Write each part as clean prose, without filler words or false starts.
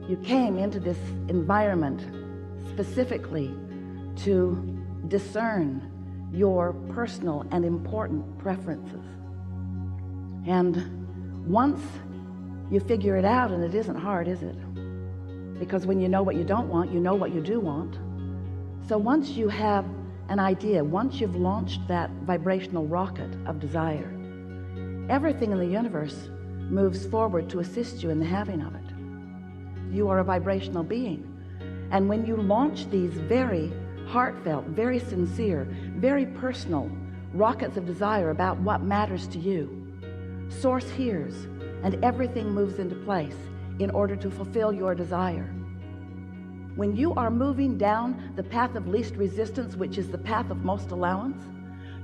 You came into this environment specifically to discern your personal and important preferences. And once you figure it out, and it isn't hard, is it? Because when you know what you don't want, you know what you do want. So once you have an idea, once you've launched that vibrational rocket of desire, everything in the universe moves forward to assist you in the having of it. You are a vibrational being. And when you launch these very heartfelt, very sincere, very personal rockets of desire about what matters to you, Source hears, and everything moves into place in order to fulfill your desire. When you are moving down the path of least resistance, which is the path of most allowance,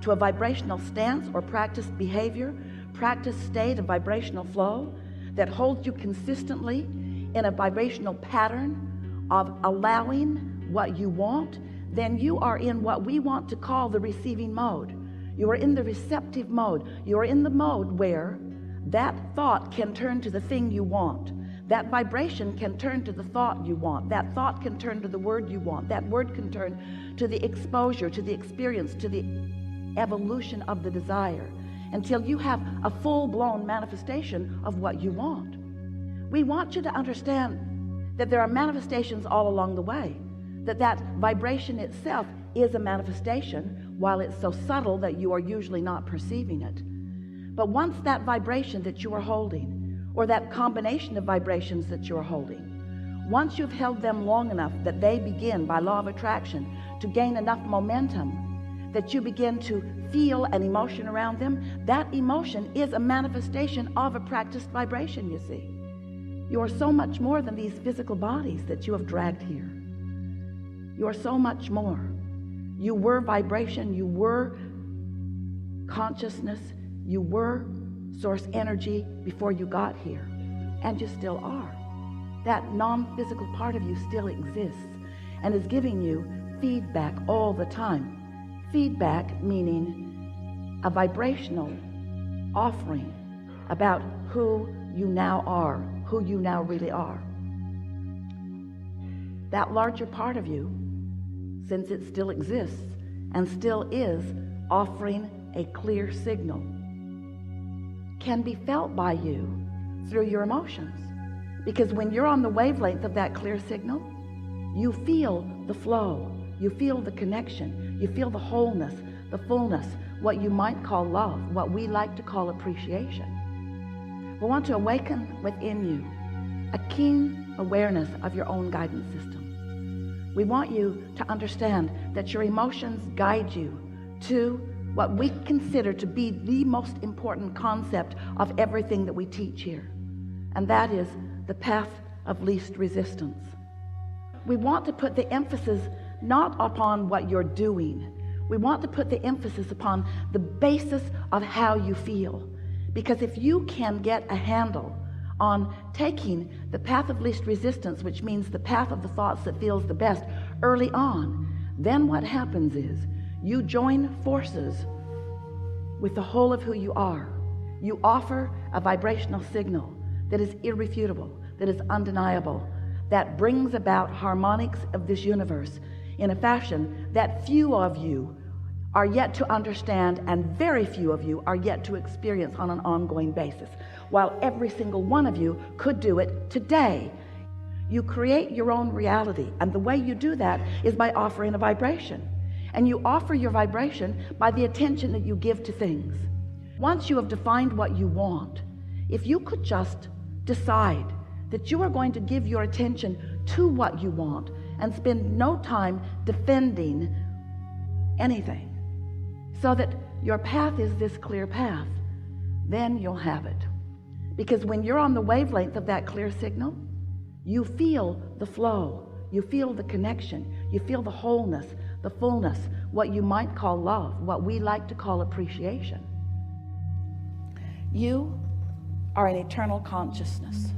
to a vibrational stance or practiced behavior, practiced state of vibrational flow that holds you consistently in a vibrational pattern of allowing what you want, then you are in what we want to call the receiving mode. You are in the receptive mode. You are in the mode where that thought can turn to the thing you want. That vibration can turn to the thought you want. That thought can turn to the word you want. That word can turn to the exposure, to the experience, to the evolution of the desire, until you have a full-blown manifestation of what you want. We want you to understand that there are manifestations all along the way, that vibration itself is a manifestation, while it's so subtle that you are usually not perceiving it. But once that vibration that you are holding, or that combination of vibrations that you are holding, once you've held them long enough that they begin, by law of attraction, to gain enough momentum that you begin to feel an emotion around them, that emotion is a manifestation of a practiced vibration, you see. You are so much more than these physical bodies that you have dragged here. You are so much more. You were vibration, you were consciousness, you were source energy before you got here, and you still are. That non-physical part of you still exists and is giving you feedback all the time. Feedback meaning a vibrational offering about who you now are, who you now really are. That larger part of you, since it still exists and still is offering a clear signal, can be felt by you through your emotions. Because when you're on the wavelength of that clear signal, you feel the flow, you feel the connection, you feel the wholeness, the fullness, what you might call love, what we like to call appreciation. We want to awaken within you a keen awareness of your own guidance system. We want you to understand that your emotions guide you to what we consider to be the most important concept of everything that we teach here, and that is the path of least resistance. We want to put the emphasis not upon what you're doing. We want to put the emphasis upon the basis of how you feel, because if you can get a handle on taking the path of least resistance, which means the path of the thoughts that feels the best early on, then what happens is you join forces with the whole of who you are. You offer a vibrational signal that is irrefutable, that is undeniable, that brings about harmonics of this universe in a fashion that few of you are yet to understand, and very few of you are yet to experience on an ongoing basis, while every single one of you could do it today. You create your own reality, and the way you do that is by offering a vibration. And you offer your vibration by the attention that you give to things. Once you have defined what you want, if you could just decide that you are going to give your attention to what you want and spend no time defending anything, so that your path is this clear path, then you'll have it. Because when you're on the wavelength of that clear signal, you feel the flow, you feel the connection, you feel the wholeness, the fullness, what you might call love, what we like to call appreciation. You are an eternal consciousness.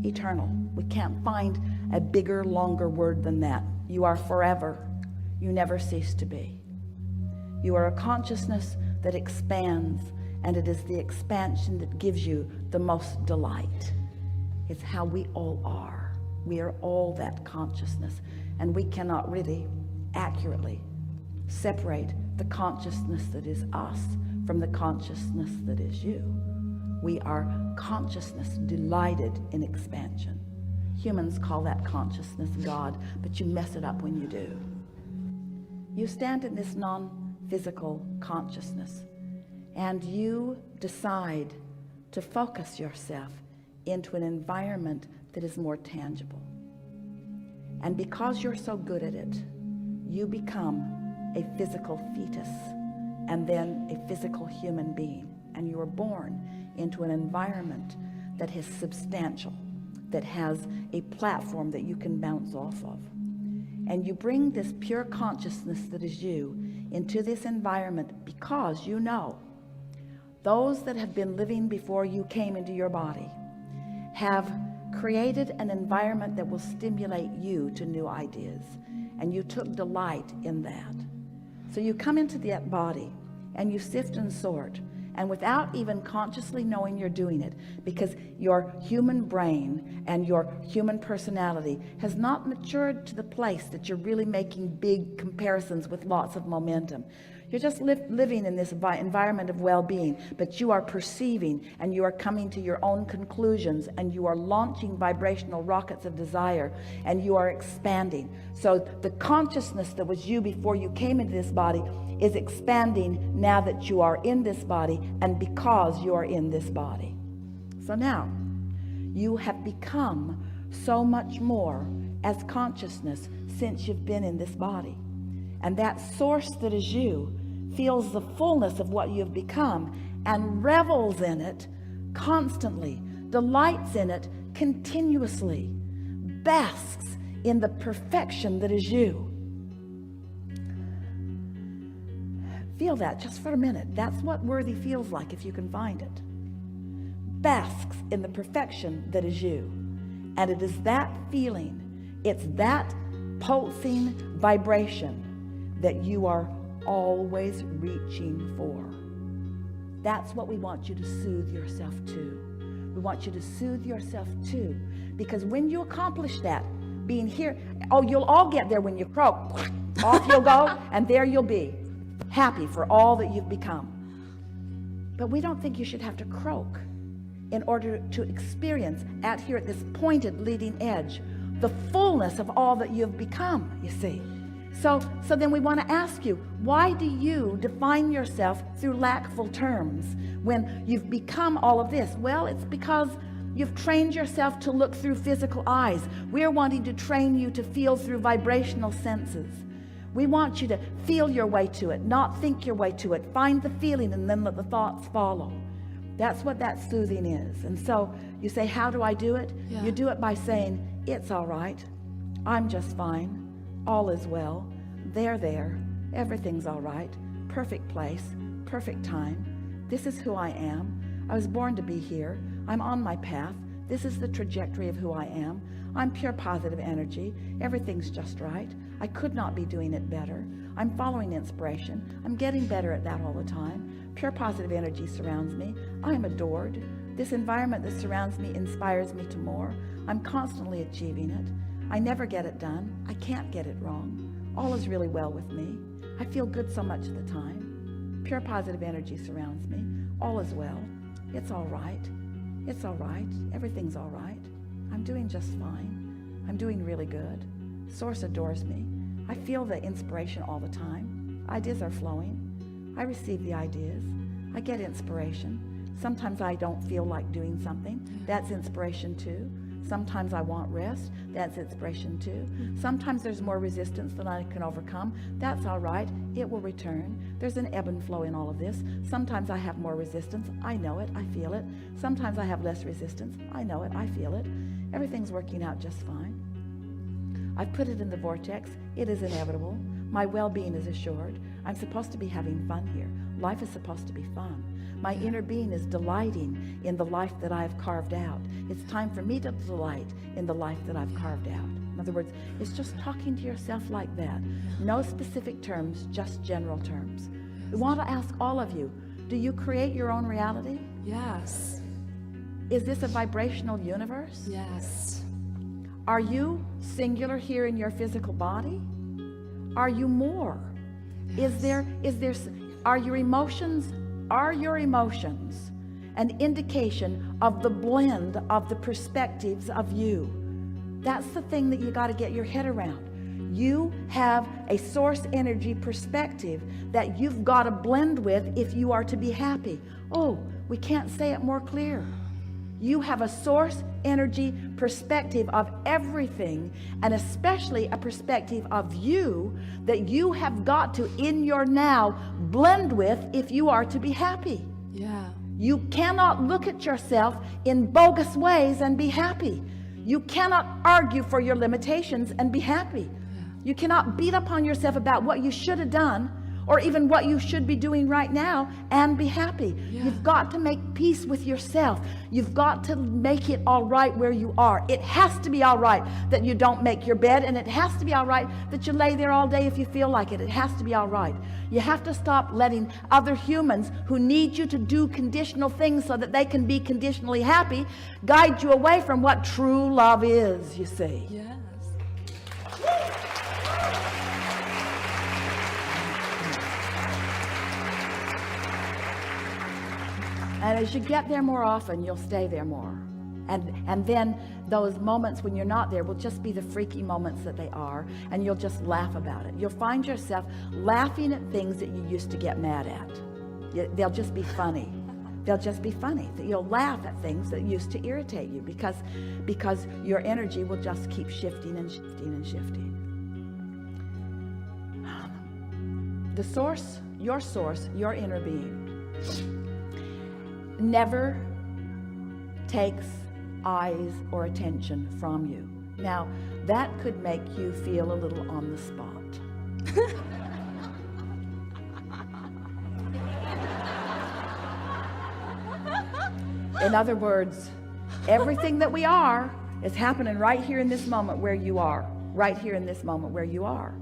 Eternal. We can't find a bigger, longer word than that. You are forever. You never cease to be. You are a consciousness that expands, and it is the expansion that gives you the most delight. It's how we all are. We are all that consciousness, and we cannot really accurately separate the consciousness that is us from the consciousness that is you. We are consciousness delighted in expansion. Humans call that consciousness God, but you mess it up when you do. You stand in this non-physical consciousness, and you decide to focus yourself into an environment that is more tangible. And because you're so good at it, you become a physical fetus and then a physical human being. And you are born into an environment that is substantial, that has a platform that you can bounce off of. And you bring this pure consciousness that is you into this environment because you know those that have been living before you came into your body have created an environment that will stimulate you to new ideas, and you took delight in that. So you come into that body and you sift and sort, and without even consciously knowing you're doing it, because your human brain and your human personality has not matured to the place that you're really making big comparisons with lots of momentum. You're just living in this environment of well-being, but you are perceiving and you are coming to your own conclusions, and you are launching vibrational rockets of desire, and you are expanding. So the consciousness that was you before you came into this body is expanding now that you are in this body, and because you are in this body. So now you have become so much more as consciousness since you've been in this body. And that source that is you feels the fullness of what you've become and revels in it constantly, delights in it continuously, basks in the perfection that is you. Feel that just for a minute. That's what worthy feels like if you can find it. Basks in the perfection that is you. And it is that feeling, it's that pulsing vibration that you are always reaching for. That's what we want you to soothe yourself to. We want you to soothe yourself to, because when you accomplish that, being here, oh, you'll all get there when you croak. Off you'll go, and there you'll be, happy for all that you've become. But we don't think you should have to croak in order to experience here at this pointed leading edge the fullness of all that you've become, you see. So then we want to ask you, why do you define yourself through lackful terms when you've become all of this? Well, it's because you've trained yourself to look through physical eyes. We're wanting to train you to feel through vibrational senses. We want you to feel your way to it, not think your way to it. Find the feeling and then let the thoughts follow. That's what that soothing is. And so you say, how do I do it? Yeah. You do it by saying, it's all right. I'm just fine. All is well. They're there. Everything's all right. Perfect place. Perfect time. This is who I am. I was born to be here. I'm on my path. This is the trajectory of who I am. I'm pure positive energy. Everything's just right. I could not be doing it better. I'm following inspiration. I'm getting better at that all the time. Pure positive energy surrounds me. I'm adored. This environment that surrounds me inspires me to more. I'm constantly achieving it. I never get it done. I can't get it wrong. All is really well with me. I feel good so much of the time. Pure positive energy surrounds me. All is well. It's all right. It's all right. Everything's all right. I'm doing just fine. I'm doing really good. Source adores me. I feel the inspiration all the time. Ideas are flowing. I receive the ideas. I get inspiration. Sometimes I don't feel like doing something. That's inspiration too. Sometimes I want rest. That's inspiration too. Sometimes there's more resistance than I can overcome. That's all right. It will return. There's an ebb and flow in all of this. Sometimes I have more resistance. I know it. I feel it. Sometimes I have less resistance. I know it. I feel it. Everything's working out just fine. I've put it in the vortex. It is inevitable. My well-being is assured. I'm supposed to be having fun here. Life is supposed to be fun. My inner being is delighting in the life that I've carved out. It's time for me to delight in the life that I've carved out. In other words, it's just talking to yourself like that. No specific terms, just general terms. We want to ask all of you, do you create your own reality? Yes. Is this a vibrational universe? Yes. Are you singular here in your physical body? Are you more? Yes. Are your emotions an indication of the blend of the perspectives of you? That's the thing that you got to get your head around. You have a source energy perspective that you've got to blend with if you are to be happy. Oh, we can't say it more clear. You have a source energy perspective of everything, and especially a perspective of you that you have got to, in your now, blend with if you are to be happy. Yeah. You cannot look at yourself in bogus ways and be happy. You cannot argue for your limitations and be happy. Yeah. You cannot beat up on yourself about what you should have done or even what you should be doing right now and be happy. Yeah. You've got to make peace with yourself. You've got to make it all right where you are. It has to be all right that you don't make your bed, and it has to be all right that you lay there all day if you feel like it. It has to be all right. You have to stop letting other humans who need you to do conditional things so that they can be conditionally happy guide you away from what true love is, you see. Yes. And as you get there more often, you'll stay there more. And then those moments when you're not there will just be the freaky moments that they are, and you'll just laugh about it. You'll find yourself laughing at things that you used to get mad at. They'll just be funny. They'll just be funny. You'll laugh at things that used to irritate you because your energy will just keep shifting and shifting and shifting. The source, your inner being, never takes eyes or attention from you. Now, that could make you feel a little on the spot. In other words, everything that we are is happening right here in this moment where you are. Right here in this moment where you are.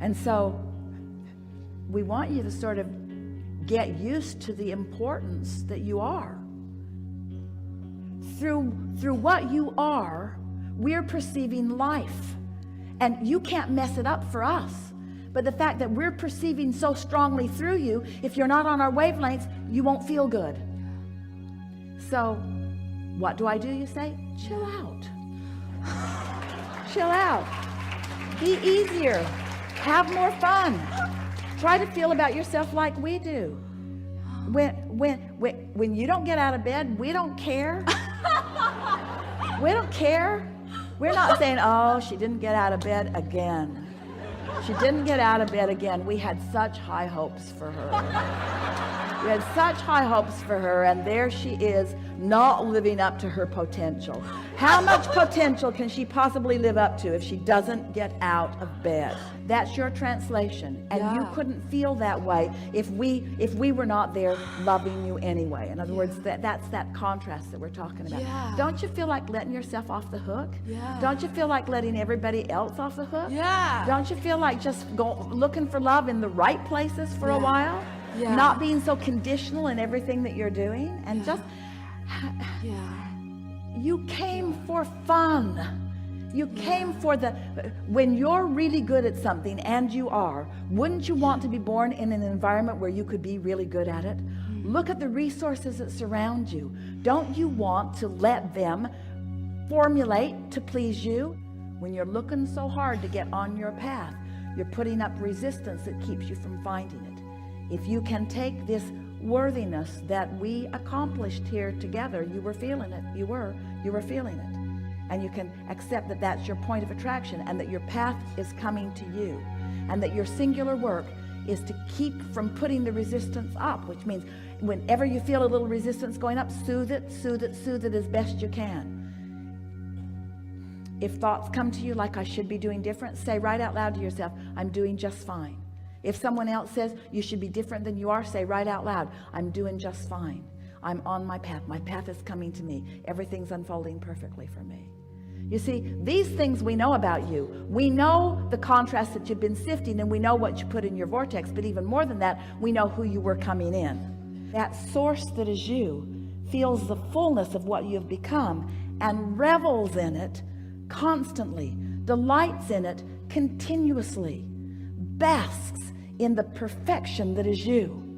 And so, we want you to sort of get used to the importance that you are. Through what you are, we're perceiving life. And you can't mess it up for us. But the fact that we're perceiving so strongly through you, if you're not on our wavelengths, you won't feel good. So, what do, you say? Chill out. Chill out. Be easier. Have more fun. Try to feel about yourself like we do. When you don't get out of bed, we don't care. We don't care. We're not saying, oh, she didn't get out of bed again. She didn't get out of bed again. We had such high hopes for her. We had such high hopes for her, and there she is, not living up to her potential. How much potential can she possibly live up to if she doesn't get out of bed? That's your translation, and you couldn't feel that way if we were not there loving you anyway. In other words, that's that contrast that we're talking about. Yeah. Don't you feel like letting yourself off the hook? Yeah. Don't you feel like letting everybody else off the hook? Yeah. Don't you feel like just looking for love in the right places for a while? Yeah. Not being so conditional in everything that you're doing, and just you came for fun. You came for when you're really good at something, and you are, wouldn't you want to be born in an environment where you could be really good at it? Look at the resources that surround you. Don't you want to let them formulate to please you? When you're looking so hard to get on your path, you're putting up resistance that keeps you from finding it. If you can take this worthiness that we accomplished here together, you were feeling it, you were feeling it. And you can accept that that's your point of attraction, and that your path is coming to you, and that your singular work is to keep from putting the resistance up, which means whenever you feel a little resistance going up, soothe it as best you can. If thoughts come to you like I should be doing different, say right out loud to yourself, I'm doing just fine. If someone else says you should be different than you are, say right out loud, I'm doing just fine. I'm on my path. My path is coming to me. Everything's unfolding perfectly for me. You see, these things we know about you. We know the contrast that you've been sifting, and we know what you put in your vortex, but even more than that, we know who you were coming in. That source that is you feels the fullness of what you have become, and revels in it constantly, delights in it continuously, basks in the perfection that is you.